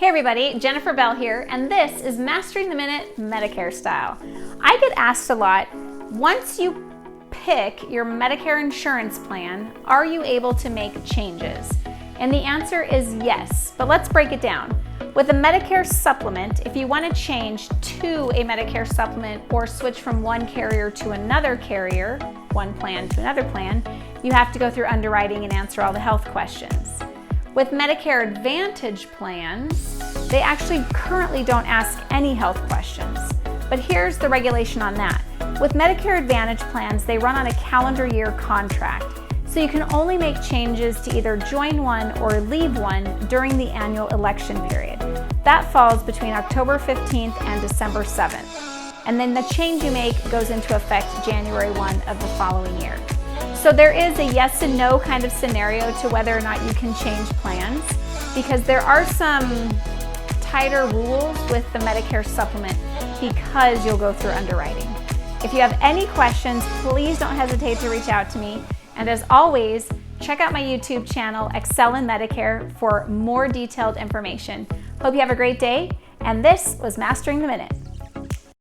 Hey everybody, Jennifer Bell here, and this is Mastering the Minute Medicare Style. I get asked a lot, once you pick your Medicare insurance plan, are you able to make changes? And the answer is yes, but let's break it down. With a Medicare supplement, if you want to change to a Medicare supplement or switch from one carrier to another carrier, one plan to another plan, you have to go through underwriting and answer all the health questions. With Medicare Advantage plans, they actually currently don't ask any health questions. But here's the regulation on that. With Medicare Advantage plans, they run on a calendar year contract. So you can only make changes to either join one or leave one during the annual election period. That falls between October 15th and December 7th. And then the change you make goes into effect January 1 of the following year. So there is a yes and no kind of scenario to whether or not you can change plans, because there are some tighter rules with the Medicare supplement because you'll go through underwriting. If you have any questions, please don't hesitate to reach out to me. And as always, check out my YouTube channel, Excel in Medicare, for more detailed information. Hope you have a great day, and this was Mastering the Minute.